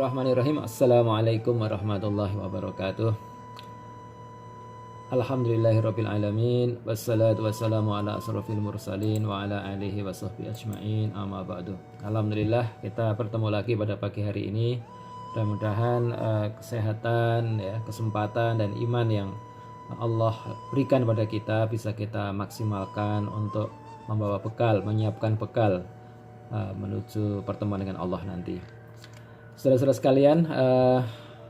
Bismillahirrahmanirrahim. Assalamualaikum warahmatullahi wabarakatuh. Alhamdulillahirabbil alamin wassalatu wassalamu ala asrofil mursalin wa ala alihi washabbihi ajmain. Amma ba'du. Alhamdulillah kita bertemu lagi pada pagi hari ini. Mudah-mudahan kesehatan, kesempatan dan iman yang Allah berikan pada kita bisa kita maksimalkan untuk membawa bekal, menyiapkan bekal menuju pertemuan dengan Allah nanti. Saudara-saudara sekalian,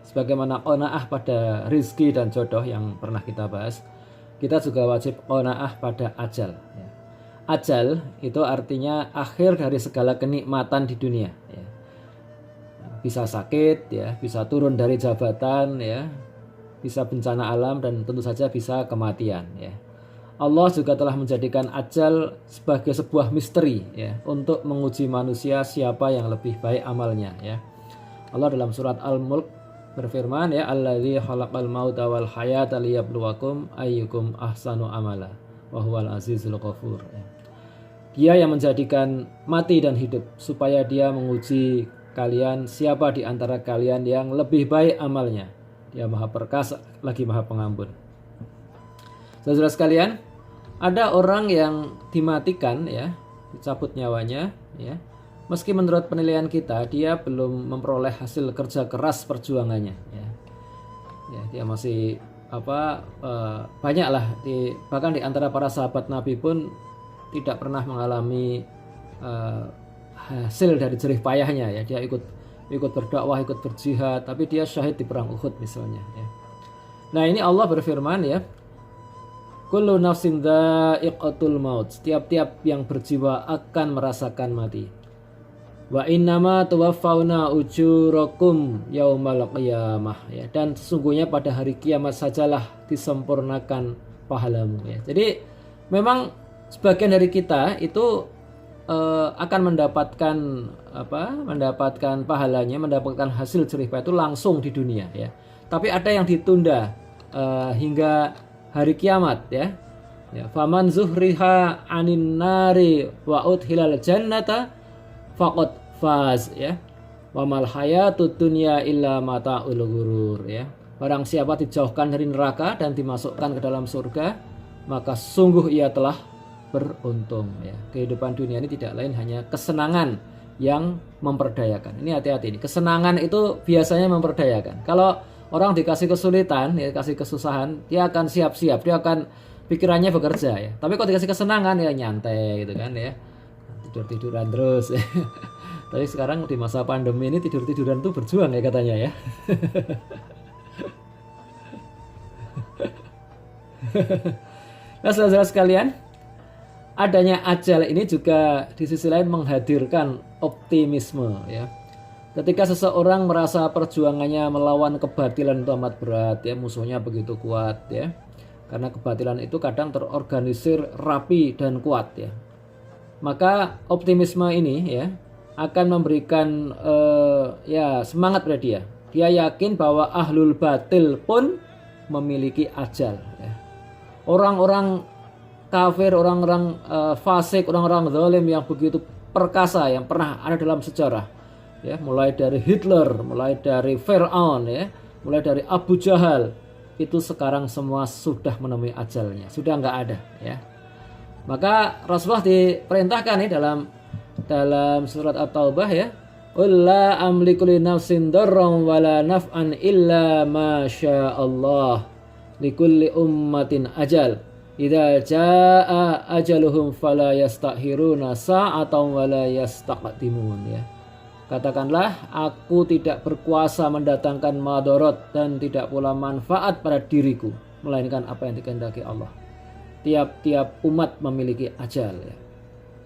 sebagaimana qanaah pada rizki dan jodoh yang pernah kita bahas, kita juga wajib qanaah pada ajal. Ajal itu artinya akhir dari segala kenikmatan di dunia. Bisa sakit, bisa turun dari jabatan, bisa bencana alam, dan tentu saja bisa kematian. Allah juga telah menjadikan ajal sebagai sebuah misteri untuk menguji manusia siapa yang lebih baik amalnya. Allah dalam surat Al-Mulk berfirman, Allazi khalaqal mauta wal hayata liyabluwakum ayyukum ahsanu amala wa huwal azizul ghafur. Dia yang menjadikan mati dan hidup supaya dia menguji kalian siapa di antara kalian yang lebih baik amalnya. Dia Maha Perkasa lagi Maha Pengampun. Saudara sekalian, ada orang yang dimatikan, dicabut nyawanya, meski menurut penilaian kita dia belum memperoleh hasil kerja keras perjuangannya. Dia masih banyaklah bahkan di antara para sahabat Nabi pun tidak pernah mengalami hasil dari jerih payahnya. Dia ikut berdakwah, ikut berjihad, tapi dia syahid di perang Uhud misalnya. Nah, ini Allah berfirman, kullu nafsin dha'iqatul maut. Setiap yang berjiwa akan merasakan mati. Wa innama tuwaffawna ujurakum yaumal qiyamah. Dan sesungguhnya pada hari kiamat sajalah disempurnakan pahalamu. Jadi memang sebagian dari kita itu akan mendapatkan pahalanya, mendapatkan hasil jerih payah itu langsung di dunia. Tapi ada yang ditunda hingga hari kiamat. Faman zuhriha anin nari wa udhilal jannata faqad faz. Wa mal hayatud dunya illa mata'ul ghurur. Barang siapa dijauhkan dari neraka dan dimasukkan ke dalam surga, maka sungguh ia telah beruntung. Kehidupan dunia ini tidak lain hanya kesenangan yang memperdayakan. Ini hati-hati, ini kesenangan itu biasanya memperdayakan. Kalau orang dikasih kesulitan, dikasih kesusahan, dia akan siap-siap, dia akan pikirannya bekerja. Tapi kalau dikasih kesenangan, nyantai gitu kan, tidur-tiduran terus. Tapi sekarang di masa pandemi ini tidur-tiduran tuh berjuang katanya. Nah, saudara sekalian, adanya ajal ini juga di sisi lain menghadirkan optimisme. Ketika seseorang merasa perjuangannya melawan kebatilan itu amat berat, musuhnya begitu kuat, karena kebatilan itu kadang terorganisir rapi dan kuat, maka optimisme ini akan memberikan semangat pada dia. Dia yakin bahwa ahlul batil pun memiliki ajal. Orang-orang kafir, orang-orang fasik, orang-orang zalim yang begitu perkasa yang pernah ada dalam sejarah, mulai dari Hitler, mulai dari Fir'aun, mulai dari Abu Jahal, itu sekarang semua sudah menemui ajalnya, sudah nggak ada. Maka Rasulullah diperintahkan dalam surat At-Taubah, qul la amliku li nafsin darran wala naf'an illa ma syaa Allah likulli ummatin ajal idza jaa ajaluhum fala yastakhiruna sa'atan wala yastaqdimun. Katakanlah, aku tidak berkuasa mendatangkan madarat dan tidak pula manfaat pada diriku, melainkan apa yang dikehendaki Allah. Tiap-tiap umat memiliki ajal.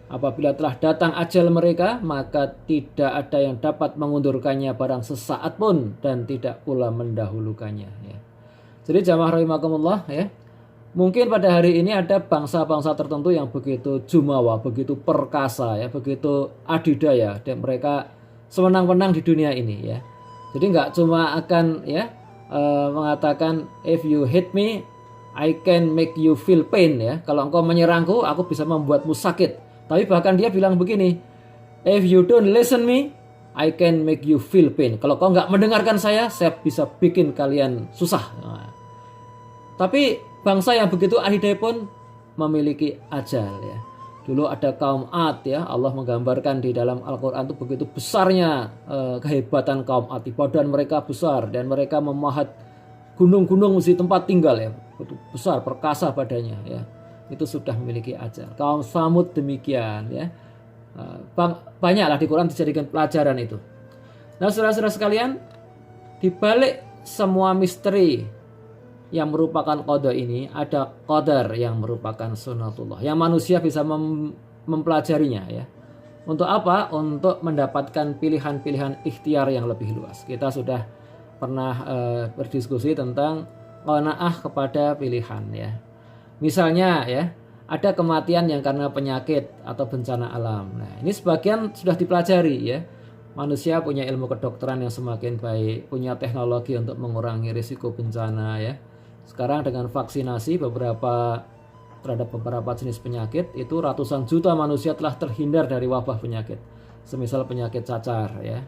Apabila telah datang ajal mereka, maka tidak ada yang dapat mengundurkannya barang sesaat pun dan tidak pula mendahulukannya. Jadi jamaah rahimakumullah, mungkin pada hari ini ada bangsa-bangsa tertentu yang begitu jumawa, begitu perkasa, begitu adidaya, dan mereka semenang-menang di dunia ini. Jadi nggak cuma akan mengatakan if you hit me, I can make you feel pain. Kalau engkau menyerangku, aku bisa membuatmu sakit. Tapi bahkan dia bilang begini, if you don't listen me, I can make you feel pain. Kalau kau nggak mendengarkan saya bisa bikin kalian susah. Nah, tapi bangsa yang begitu akhirnya pun memiliki ajal ya. Dulu ada kaum Ad ya, Allah menggambarkan di dalam Al-Quran itu begitu besarnya kehebatan kaum Ad. Badan mereka besar dan mereka memahat gunung-gunung mesti tempat tinggal ya. Begitu besar, perkasa badannya ya. Itu sudah memiliki ajal. Kaum Samud demikian ya. Banyaklah di Quran dijadikan pelajaran itu. Nah saudara-saudara sekalian, di balik semua misteri yang merupakan qada ini ada qadar yang merupakan sunnatullah yang manusia bisa mempelajarinya ya. Untuk apa? Untuk mendapatkan pilihan-pilihan ikhtiar yang lebih luas. Kita sudah pernah berdiskusi tentang qanaah kepada pilihan ya. Misalnya ya, ada kematian yang karena penyakit atau bencana alam. Nah, ini sebagian sudah dipelajari ya. Manusia punya ilmu kedokteran yang semakin baik, punya teknologi untuk mengurangi risiko bencana ya. Sekarang dengan vaksinasi terhadap beberapa jenis penyakit, itu ratusan juta manusia telah terhindar dari wabah penyakit. Semisal penyakit cacar ya.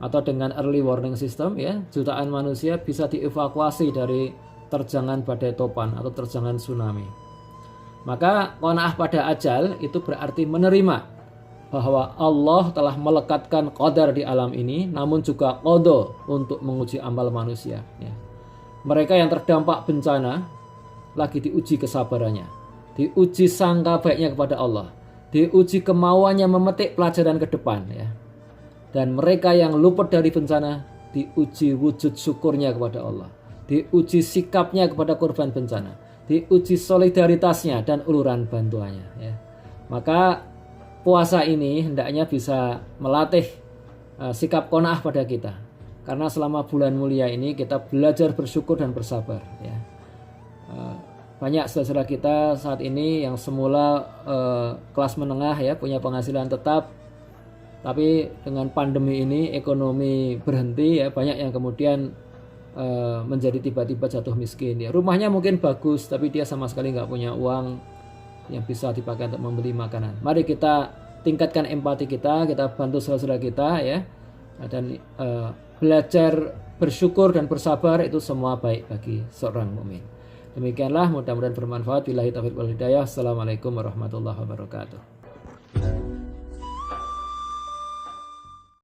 Atau dengan early warning system ya, jutaan manusia bisa dievakuasi dari terjangan badai topan atau terjangan tsunami. Maka qanaah pada ajal itu berarti menerima bahwa Allah telah melekatkan qadar di alam ini, namun juga qada untuk menguji amal manusia ya. Mereka yang terdampak bencana lagi diuji kesabarannya, diuji sangka baiknya kepada Allah, diuji kemauannya memetik pelajaran ke depan ya. Dan mereka yang luput dari bencana diuji wujud syukurnya kepada Allah, diuji sikapnya kepada korban bencana, diuji solidaritasnya dan uluran bantuannya ya. Maka puasa ini hendaknya bisa melatih sikap qanaah pada kita. Karena selama bulan mulia ini kita belajar bersyukur dan bersabar ya. Banyak saudara kita saat ini yang semula kelas menengah ya, punya penghasilan tetap, tapi dengan pandemi ini ekonomi berhenti ya, banyak yang kemudian menjadi tiba-tiba jatuh miskin ya. Rumahnya mungkin bagus tapi dia sama sekali nggak punya uang yang bisa dipakai untuk membeli makanan. Mari kita tingkatkan empati kita bantu saudara-saudara kita ya, dan belajar bersyukur dan bersabar itu semua baik bagi seorang mukmin. Demikianlah, mudah-mudahan bermanfaat. Billahi taufiq wal hidayah. Assalamualaikum warahmatullahi wabarakatuh.